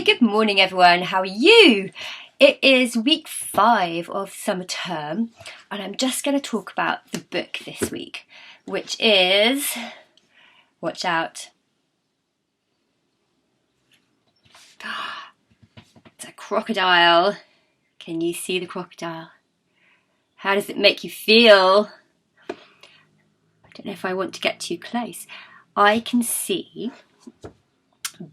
good morning everyone, how are you? It is week 5 of summer term and I'm just going to talk about the book this week, which is, watch out, it's a crocodile. Can you see the crocodile? How does it make you feel? I don't know if I want to get too close. I can see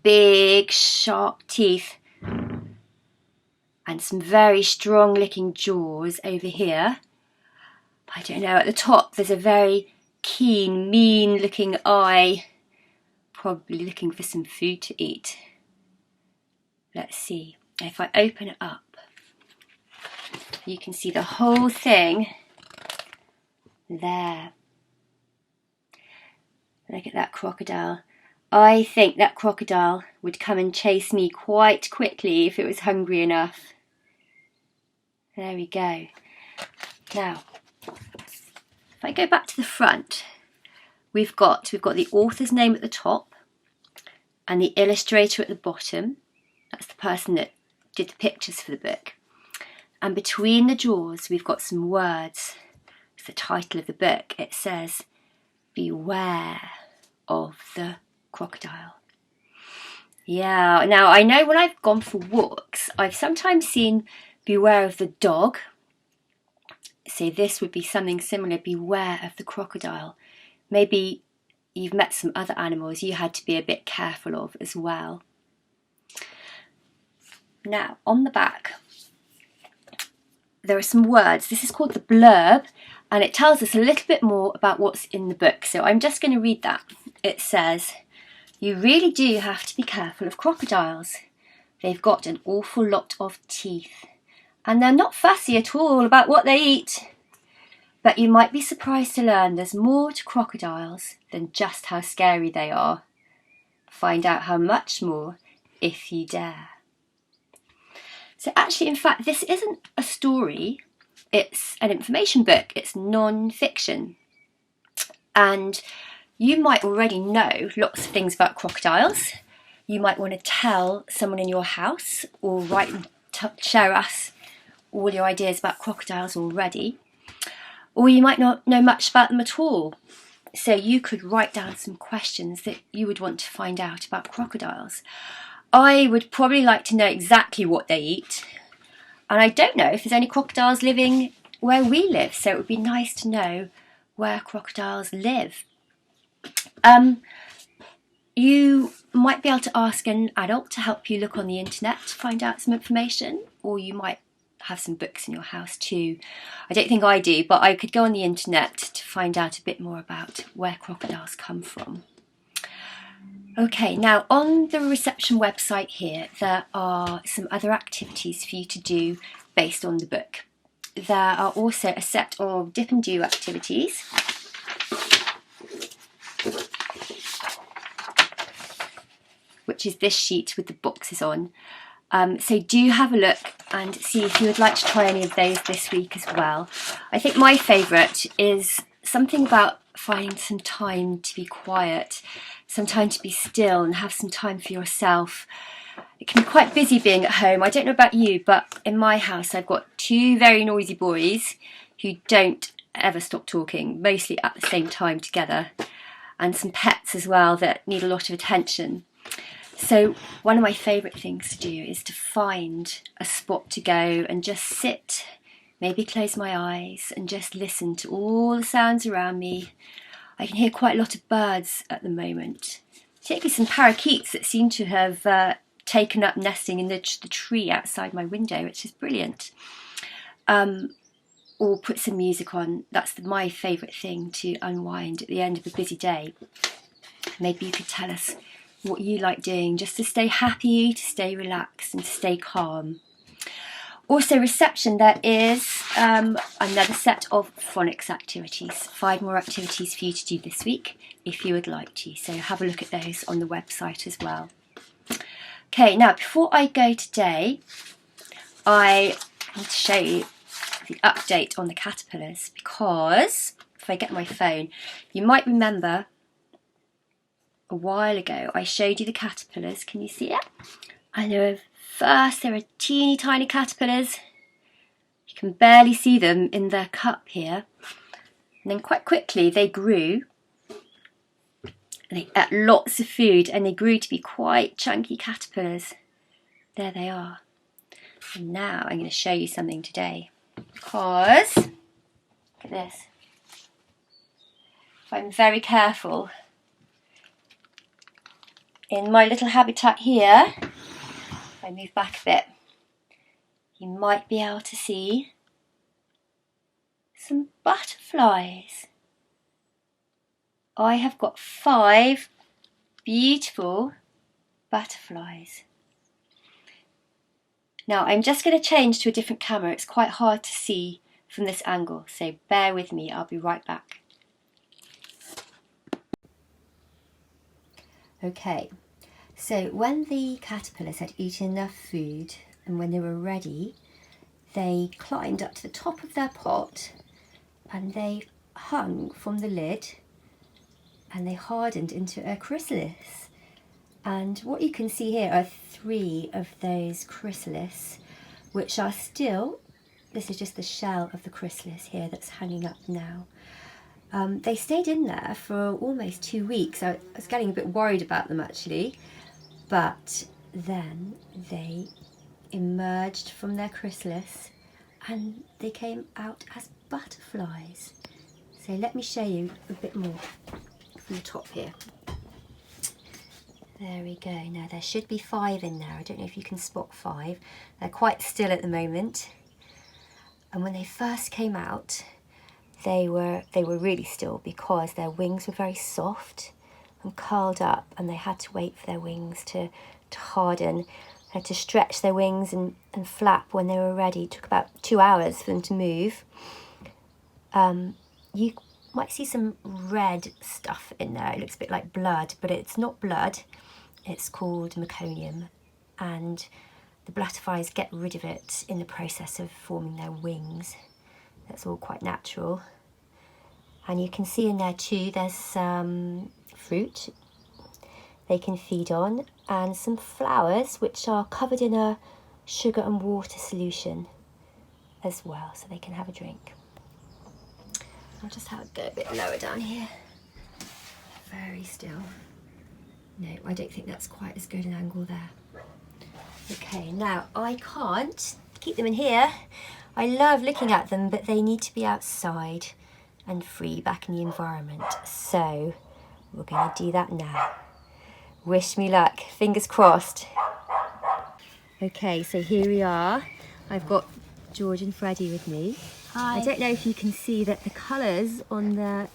big sharp teeth and some very strong looking jaws over here. I don't know, at the top there's a very keen, mean looking eye, probably looking for some food to eat. Let's see, if I open it up, you can see the whole thing there. Look at that crocodile. I think that crocodile would come and chase me quite quickly if it was hungry enough. There we go. Now, if I go back to the front, we've got the author's name at the top and the illustrator at the bottom. That's the person that did the pictures for the book. And between the jaws, we've got some words. It's the title of the book. It says, "Beware of the crocodile." Yeah, now I know when I've gone for walks, I've sometimes seen beware of the dog. So this would be something similar, beware of the crocodile. Maybe you've met some other animals you had to be a bit careful of as well. Now, on the back, there are some words. This is called the blurb, and it tells us a little bit more about what's in the book. So I'm just going to read that. It says, "You really do have to be careful of crocodiles. They've got an awful lot of teeth, and they're not fussy at all about what they eat. But you might be surprised to learn there's more to crocodiles than just how scary they are. Find out how much more if you dare." So actually, in fact, this isn't a story. It's an information book. It's non-fiction. And you might already know lots of things about crocodiles. You might want to tell someone in your house or write and share us all your ideas about crocodiles already. Or you might not know much about them at all. So you could write down some questions that you would want to find out about crocodiles. I would probably like to know exactly what they eat. And I don't know if there's any crocodiles living where we live. So it would be nice to know where crocodiles live. You might be able to ask an adult to help you look on the internet to find out some information, or you might have some books in your house too. I don't think I do, but I could go on the internet to find out a bit more about where crocodiles come from. Okay, now on the reception website here, there are some other activities for you to do based on the book. There are also a set of dip and do activities. Which is this sheet with the boxes on. So do have a look and see if you would like to try any of those this week as well. I think my favourite is something about finding some time to be quiet, some time to be still and have some time for yourself. It can be quite busy being at home. I don't know about you, but in my house I've got 2 very noisy boys who don't ever stop talking, mostly at the same time together, and some pets as well that need a lot of attention. So one of my favourite things to do is to find a spot to go and just sit, maybe close my eyes and just listen to all the sounds around me. I can hear quite a lot of birds at the moment, particularly some parakeets that seem to have taken up nesting in the tree outside my window, which is brilliant. Or put some music on. That's my favourite thing to unwind at the end of a busy day. Maybe you could tell us what you like doing just to stay happy, to stay relaxed and to stay calm. Also reception, there is another set of phonics activities, 5 more activities for you to do this week if you would like to, so have a look at those on the website as well. Okay, now before I go today, I need to show you the update on the caterpillars, because if I get my phone, you might remember a while ago I showed you the caterpillars, can you see it? And first there are teeny tiny caterpillars. You can barely see them in their cup here. And then quite quickly they grew. And they ate lots of food and they grew to be quite chunky caterpillars. There they are. And now I'm going to show you something today. Because, look at this. If I'm very careful, in my little habitat here, if I move back a bit, you might be able to see some butterflies. I have got 5 beautiful butterflies. Now I'm just going to change to a different camera. It's quite hard to see from this angle, so bear with me, I'll be right back. Okay, so when the caterpillars had eaten enough food and when they were ready, they climbed up to the top of their pot and they hung from the lid and they hardened into a chrysalis. And what you can see here are 3 of those chrysalis, which are still, this is just the shell of the chrysalis here that's hanging up now. They stayed in there for almost 2 weeks. I was getting a bit worried about them actually, but then they emerged from their chrysalis and they came out as butterflies. So let me show you a bit more from the top here. There we go. Now there should be 5 in there. I don't know if you can spot 5. They're quite still at the moment. And when they first came out, they were really still because their wings were very soft and curled up, and they had to wait for their wings to harden. They had to stretch their wings and flap when they were ready. It took about 2 hours for them to move. You might see some red stuff in there. It looks a bit like blood, but it's not blood. It's called meconium, and the butterflies get rid of it in the process of forming their wings. That's all quite natural. And you can see in there too, there's some fruit they can feed on and some flowers which are covered in a sugar and water solution as well, so they can have a drink. I'll just have it go a bit lower down here. Very still. No, I don't think that's quite as good an angle there. Okay, now I can't keep them in here. I love looking at them, but they need to be outside and free back in the environment. So we're going to do that now. Wish me luck, fingers crossed. Okay, so here we are. I've got George and Freddie with me. Hi. I don't know if you can see that the colours on the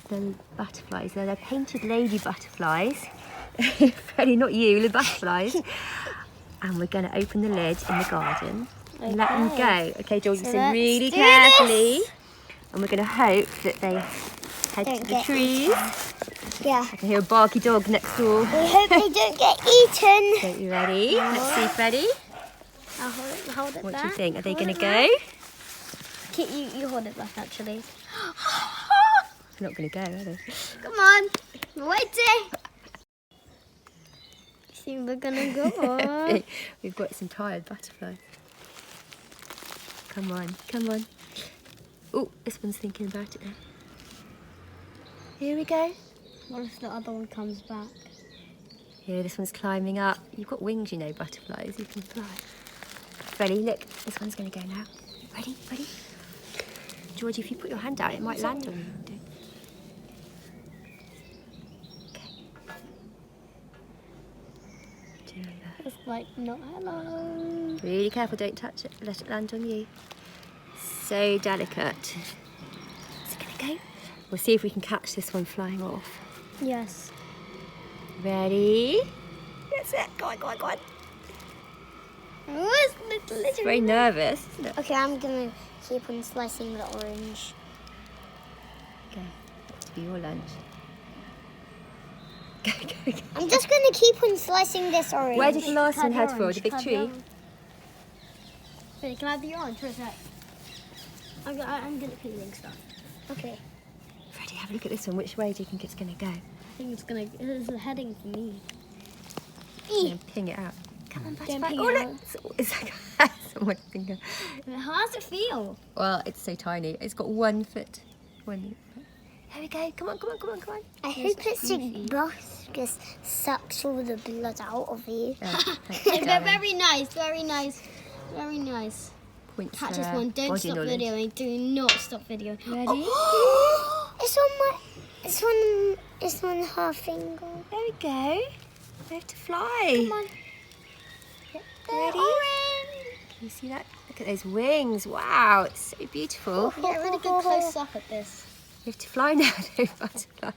butterflies, they're painted lady butterflies. Freddie, not you, the butterflies. And we're going to open the lid in the garden and let them go. Okay, George, so really carefully. And we're going to hope that they head to the trees. Yeah. I can hear a barky dog next door. We hope they don't get eaten. So you ready? Let's see, Freddie. I'll hold it What back. do you think? Are they going to go? You hold it back, actually. They're not going to go, are they? Come on. I'm waiting. I think we're going to go. We've got some tired butterflies. Come on, come on. Oh, this one's thinking about it now. Here we go. What if the other one comes back? Here, this one's climbing up. You've got wings, you know, butterflies. You can fly. Ready? Look, this one's going to go now. Ready? Ready? George, if you put your hand out, it might land on you. Okay. It's like, not hello. Really careful, don't touch it. Let it land on you. So delicate. Is it going to go? We'll see if we can catch this one flying off. Yes. Ready? That's it. Go on, go on, go on. It's Very nervous, isn't it? Okay, I'm going to keep on slicing the orange. Okay, to be your lunch. Go, go, go. I'm just going to keep on slicing this orange. Where did the last one head for? The big tree? Wait, can I have the orange? Where's that? I'm good at peeling stuff. Okay. Freddie, have a look at this one. Which way do you think it's going to go? I think it's heading for me. And ping it out. Come on, Don't butterfly. pee Oh, out. look. It's like someone finger. How does it feel? Well, it's so tiny. It's got 1 foot. There we go. Come on, come on, come on, come on. I hope it's a boss just sucks all the blood out of you. They're very nice, very nice, very nice. Points Catch for this one. Don't body stop knowledge. videoing. Do not stop videoing. Ready? It's on her finger. There we go. We have to fly. Come on. Ready? Can you see that? Look at those wings. Wow, it's so beautiful. Get a really good close up at this. We have to fly now, no butterfly.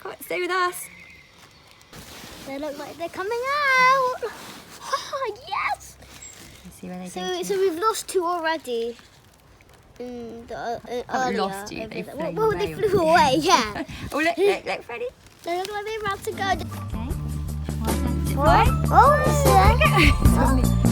Come on, stay with us. They look like they're coming out. Oh, yes. Let's see where they go. So we've lost 2 already. Haven't lost you, they've flown well, away they flew away, yeah. Oh, look, Freddie. They look like they're about to go. Okay. Oh, it's like